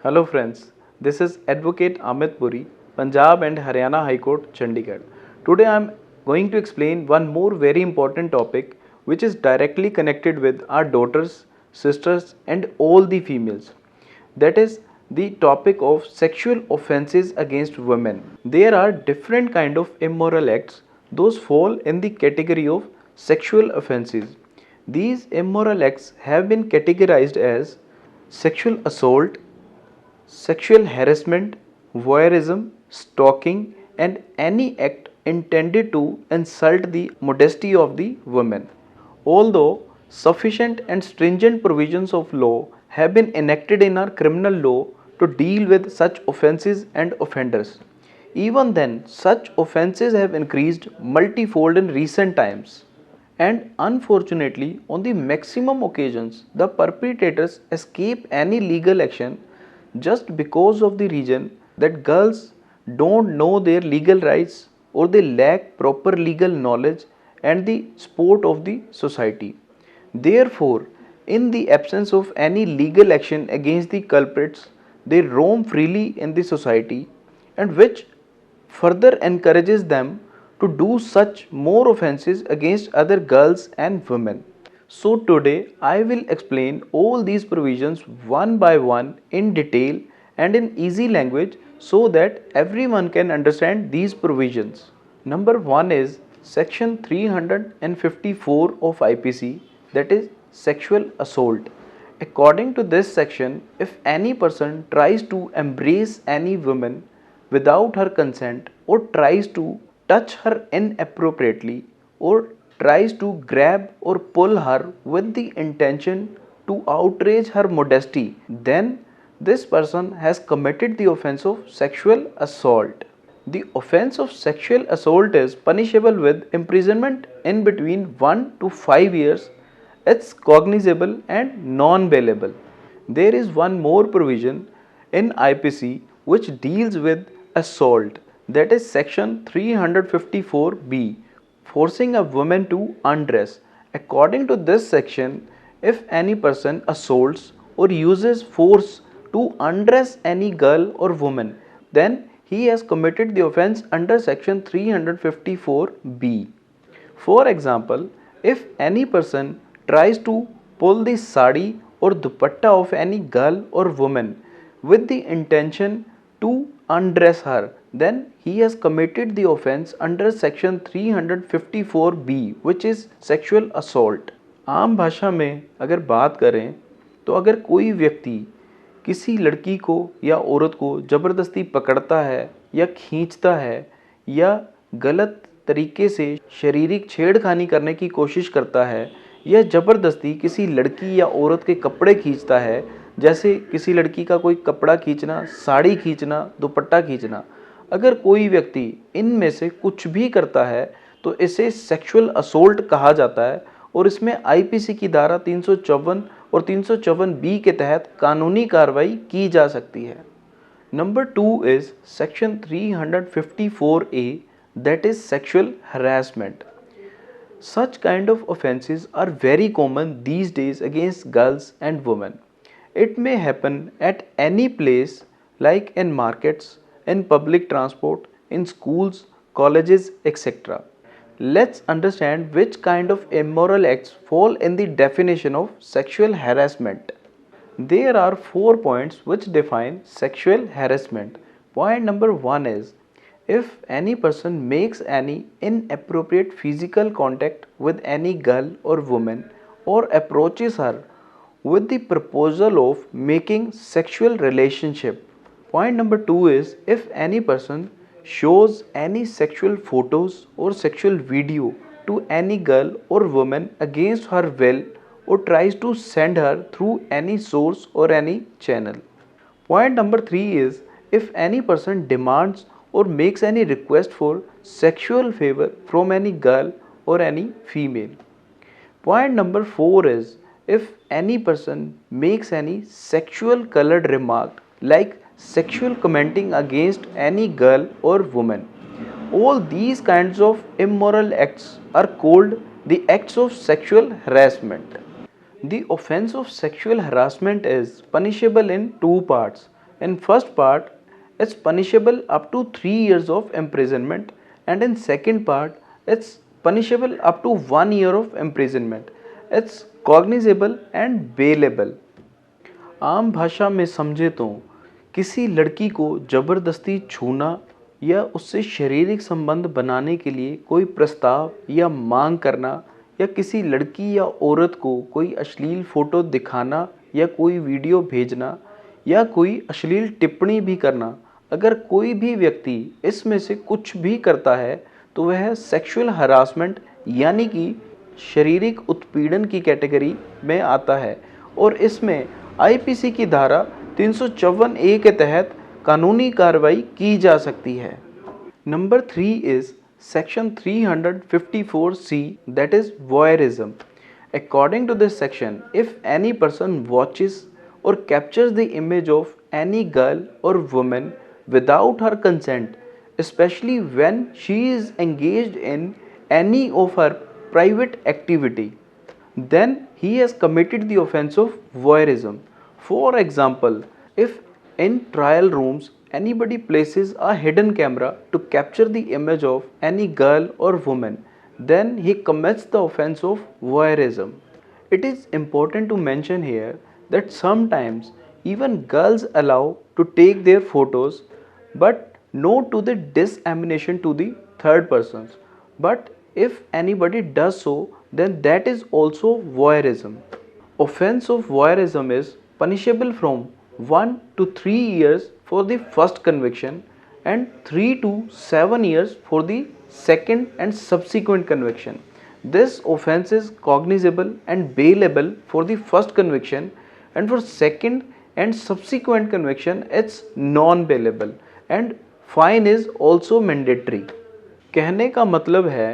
Hello friends, this is Advocate Amit Puri, Punjab and Haryana High Court, Chandigarh. Today I am going to explain one more very important topic which is directly connected with our daughters, sisters and all the females. That is the topic of sexual offences against women. There are different kind of immoral acts. Those fall in the category of sexual offences. These immoral acts have been categorized as sexual assault, sexual harassment, voyeurism, stalking, and any act intended to insult the modesty of the woman. Although sufficient and stringent provisions of law have been enacted in our criminal law to deal with such offences and offenders, even then such offences have increased multifold in recent times. And unfortunately, on the maximum occasions, the perpetrators escape any legal action just because of the reason that girls don't know their legal rights or they lack proper legal knowledge and the support of the society. Therefore, in the absence of any legal action against the culprits, they roam freely in the society, and which further encourages them to do such more offences against other girls and women. So today I will explain all these provisions one by one in detail and in easy language so that everyone can understand these provisions. Number 1 is section 354 of IPC, that is sexual assault. According to this section, if any person tries to embrace any woman without her consent or tries to touch her inappropriately or tries to grab or pull her with the intention to outrage her modesty, then this person has committed the offense of sexual assault. The offense of sexual assault is punishable with imprisonment in between 1 to 5 years. It's cognizable and non-bailable. There is one more provision in IPC which deals with assault, that is section 354B, forcing a woman to undress. According to this section, if any person assaults or uses force to undress any girl or woman, then he has committed the offense under section 354B. For example, if any person tries to pull the sari or dupatta of any girl or woman with the intention to undress her, then he has committed the offense under section 354B, which is sexual assault. आम भाषा में अगर बात करें तो अगर कोई व्यक्ति किसी लड़की को या औरत को ज़बरदस्ती पकड़ता है या खींचता है या गलत तरीके से शारीरिक छेड़खानी करने की कोशिश करता है या ज़बरदस्ती किसी लड़की या औरत के कपड़े खींचता है, जैसे किसी लड़की का कोई कपड़ा खींचना, साड़ी खींचना, दुपट्टा खींचना, अगर कोई व्यक्ति इनमें से कुछ भी करता है तो इसे सेक्सुअल असोल्ट कहा जाता है और इसमें आईपीसी की धारा 354 और 354 बी के तहत कानूनी कार्रवाई की जा सकती है. Number 2 is section 354A, that is sexual harassment. Such kind of offences are very common these days against girls and women. It may happen at any place like in markets, in public transport, in schools, colleges, etc. Let's understand which kind of immoral acts fall in the definition of sexual harassment. There are 4 points which define sexual harassment. Point number 1 is if any person makes any inappropriate physical contact with any girl or woman or approaches her with the proposal of making sexual relationship. Point number 2 is if any person shows any sexual photos or sexual video to any girl or woman against her will or tries to send her through any source or any channel. Point number 3 is if any person demands or makes any request for sexual favor from any girl or any female. Point number 4 is if any person makes any sexual colored remark like sexual commenting against any girl or woman. All these kinds of immoral acts are called the acts of sexual harassment. The offense of sexual harassment is punishable in two parts. In first part, it's punishable up to 3 years of imprisonment, and in second part, it's punishable up to 1 year of imprisonment. It's cognizable and bailable. आम भाषा में समझे तो किसी लड़की को ज़बरदस्ती छूना या उससे शारीरिक संबंध बनाने के लिए कोई प्रस्ताव या मांग करना, या किसी लड़की या औरत को कोई अश्लील फ़ोटो दिखाना या कोई वीडियो भेजना या कोई अश्लील टिप्पणी भी करना, अगर कोई भी व्यक्ति इसमें से कुछ भी करता है तो वह सेक्सुअल हरासमेंट यानी कि शारीरिक उत्पीड़न की कैटेगरी में आता है, और इसमें आईपीसी की धारा 354 ए के तहत कानूनी कार्रवाई की जा सकती है। Number 3 is section 354 C, that is voyeurism. According to this section, if any person watches or captures the image of any girl or woman without her consent, especially when she is engaged in any of her private activity, then he has committed the offense of voyeurism. For example, if in trial rooms anybody places a hidden camera to capture the image of any girl or woman, then he commits the offense of voyeurism. It is important to mention here that sometimes even girls allow to take their photos, but no to the dissemination to the third persons. But if anybody does so, then that is also voyeurism. Offense of voyeurism is punishable from 1 to 3 years for the first conviction and 3 to 7 years for the second and subsequent conviction. This offense is cognizable and bailable for the first conviction, and for second and subsequent conviction it's non-bailable, and fine is also mandatory. कहने का मतलब है,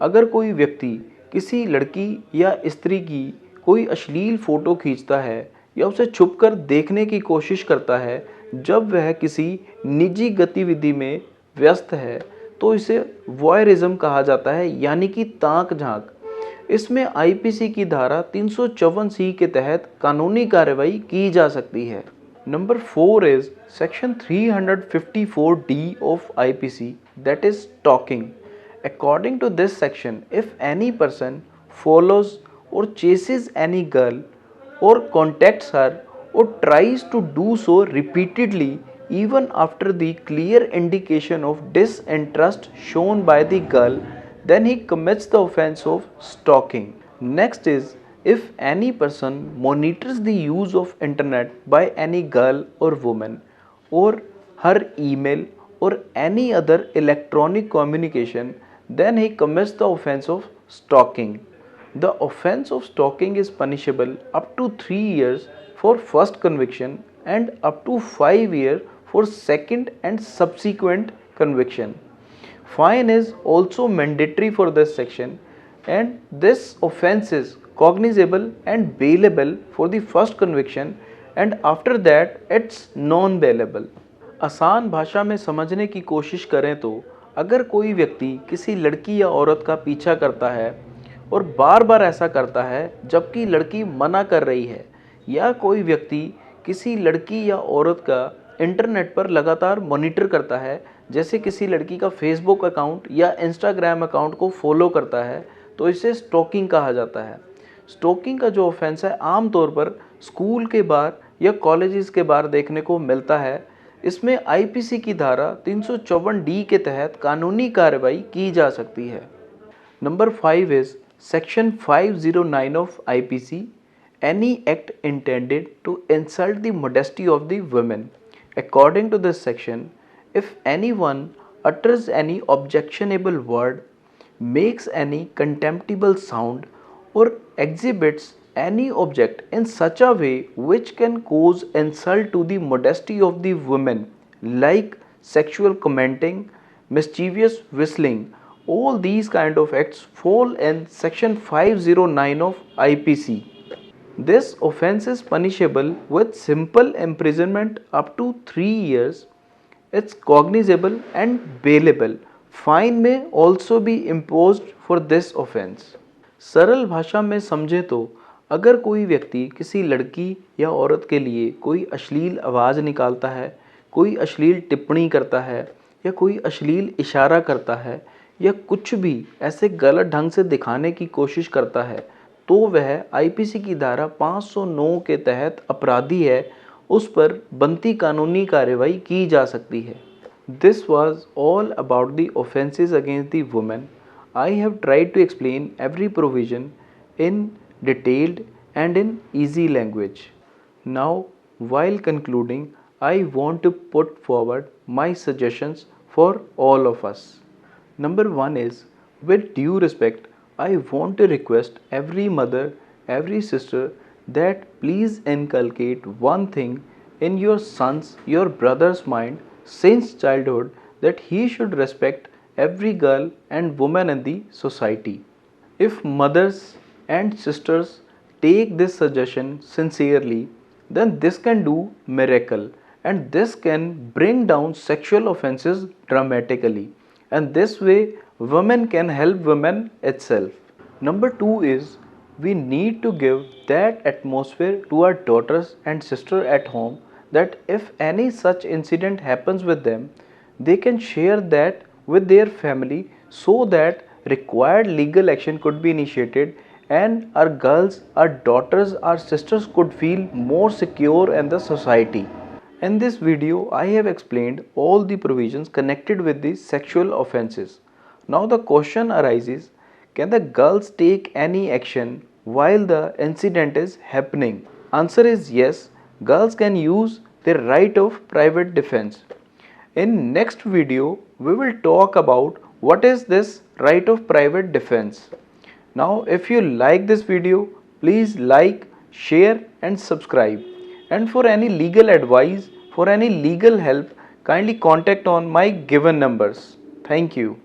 अगर कोई व्यक्ति किसी लड़की या स्त्री की कोई अश्लील फ़ोटो खींचता है या उसे छुपकर देखने की कोशिश करता है जब वह किसी निजी गतिविधि में व्यस्त है, तो इसे वॉयरिज्म कहा जाता है, यानी कि ताक झांक। इसमें आईपीसी की धारा 354 सी के तहत कानूनी कार्रवाई की जा सकती है। Number 4 is section 354 D of IPC, that is stalking. According to this section, if any person follows or chases any girl or contacts her or tries to do so repeatedly even after the clear indication of disinterest shown by the girl, then he commits the offense of stalking. Next is, if any person monitors the use of internet by any girl or woman or her email or any other electronic communication, then he commits the offense of stalking. The offense of stalking is punishable up to 3 years for first conviction and up to 5 years for second and subsequent conviction. Fine is also mandatory for this section, and this offense is cognizable and bailable for the first conviction, and after that it's non-bailable. आसान भाषा में समझने की कोशिश करें तो अगर कोई व्यक्ति किसी लड़की या औरत का पीछा करता है और बार बार ऐसा करता है जबकि लड़की मना कर रही है, या कोई व्यक्ति किसी लड़की या औरत का इंटरनेट पर लगातार मॉनिटर करता है, जैसे किसी लड़की का फेसबुक अकाउंट या इंस्टाग्राम अकाउंट को फॉलो करता है, तो इसे स्टॉकिंग कहा जाता है। स्टॉकिंग का जो ऑफेंस है आमतौर पर स्कूल के बाहर या कॉलेजेस के बाहर देखने को मिलता है। इसमें आईपीसी की धारा 354 डी के तहत कानूनी कार्रवाई की जा सकती है। Number 5 is section 509 of IPC, any act intended to insult the modesty of the women. According to this section, if anyone utters any objectionable word, makes any contemptible sound, or exhibits any object in such a way which can cause insult to the modesty of the woman, like sexual commenting, mischievous whistling, all these kind of acts fall in section 509 of IPC. This offense is punishable with simple imprisonment up to 3 years. It's cognizable and bailable. Fine may also be imposed for this offense. सरल भाषा में समझे तो अगर कोई व्यक्ति किसी लड़की या औरत के लिए कोई अश्लील आवाज़ निकालता है, कोई अश्लील टिप्पणी करता है या कोई अश्लील इशारा करता है या कुछ भी ऐसे गलत ढंग से दिखाने की कोशिश करता है, तो वह आईपीसी की धारा 509 के तहत अपराधी है, उस पर बनती कानूनी कार्रवाई की जा सकती है। This was all about the offences against the women. I have tried to explain every provision in detailed and in easy language. Now, while concluding, I want to put forward my suggestions for all of us. Number one is, with due respect, I want to request every mother, every sister that please inculcate one thing in your son's, your brother's mind since childhood, that he should respect every girl and woman in the society. If mothers and sisters take this suggestion sincerely, then this can do miracle, and this can bring down sexual offenses dramatically, and this way women can help women itself. Number 2 is, we need to give that atmosphere to our daughters and sisters at home, that if any such incident happens with them, they can share that with their family so that required legal action could be initiated, and our girls, our daughters, our sisters could feel more secure in the society. In this video, I have explained all the provisions connected with the sexual offences. Now the question arises, can the girls take any action while the incident is happening? Answer is yes, girls can use their right of private defense. In next video, we will talk about what is this right of private defense. Now, if you like this video, please like, share and subscribe. And for any legal advice, for any legal help, kindly contact on my given numbers. Thank you.